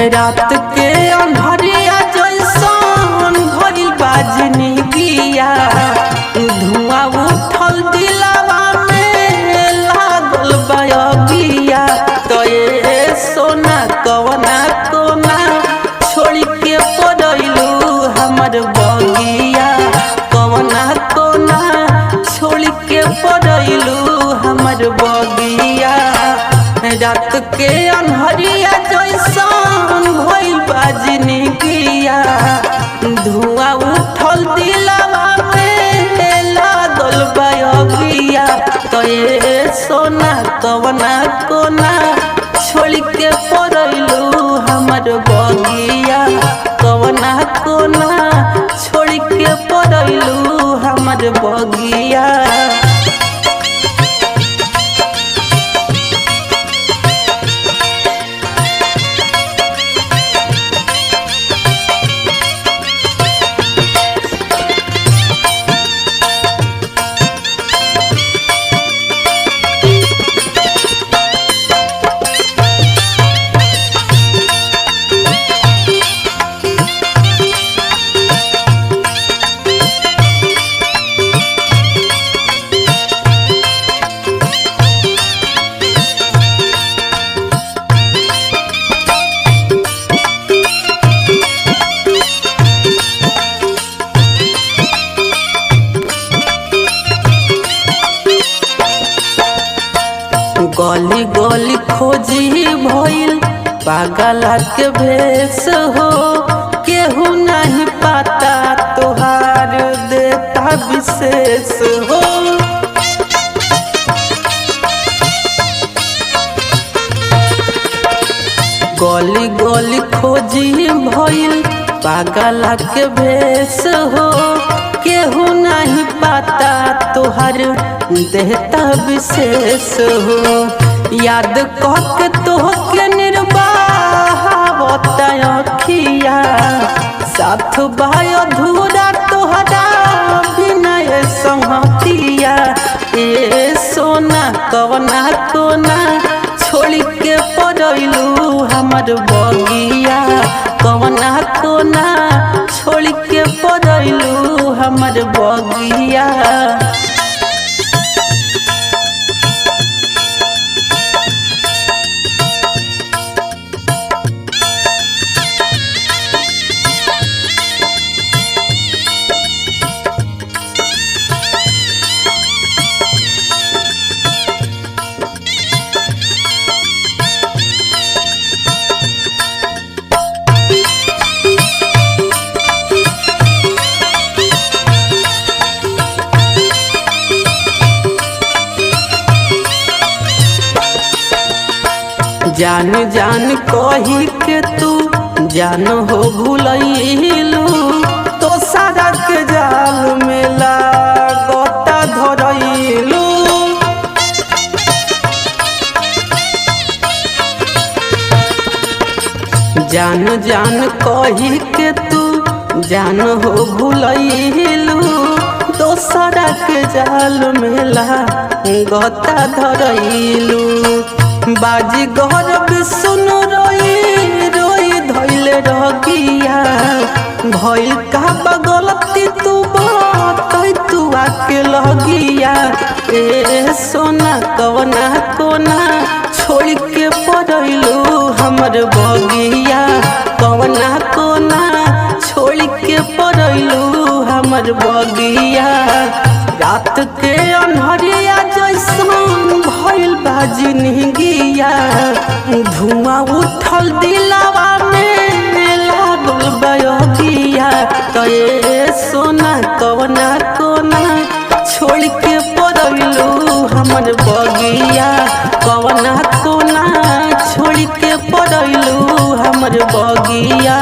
रात के अंधरिया जैसन भरी बाजनी गिया धुआं उठल दिलावा में लागल बयगिया। तो ये सोना कवना कोना छोड़ के पड़लू हमर बगिया, कवना कोना छोड़ के पड़लू हमर बगिया। रात के अन्हरिया जैसन भइल बाजनी गिया धुआं उठल दिलावा में लागल बयगिया। तो ये सोना कवना कोना छोड़ के पड़लू हमर बगिया, कवना कोना छोड़ के पड़लू हमर बगिया। गली गली खोजी भइल पागल के भेष हो, केहू नहीं पाता तोहार देता विशेष हो। गली गली खोजी भइल पागल के भेष हो, केहू नहीं पाता तोहर देता विशेष हो। याद कह तोहके निर्वाह अखिया साथ भाई अधूरा तोहरा विनय संहतिया। ए सोना कवना कोना छोड़ के पड़लू हमर बगिया, कवना कोना छोड़ के पड़लू हमर बगिया। जान जान कही के तू जान हो भूलैलू, तो सारा के जाल में लागता धरैलू। जान जान कही के तू जान हो भूलैलू, तो सारा के जाल में लागता धरैलू। बाजी घर भी सुन रोई रोई धैले रगिया भइल का गलती तू बात तू आके लगिया। ए सोना कवना कोना छोड़ के पड़लू हमर बगिया, कवना कोना छोड़ के पड़लू हमर बगिया। रात के अन्हरिया जैसन भइल बाजनी गिया धुआं उठल दिलावा में लागल बयगिया। तो ये सोना कवना कोना छोड़ के पड़लू हमर बगिया, कवना कोना छोड़ के पड़लू हमर बगिया।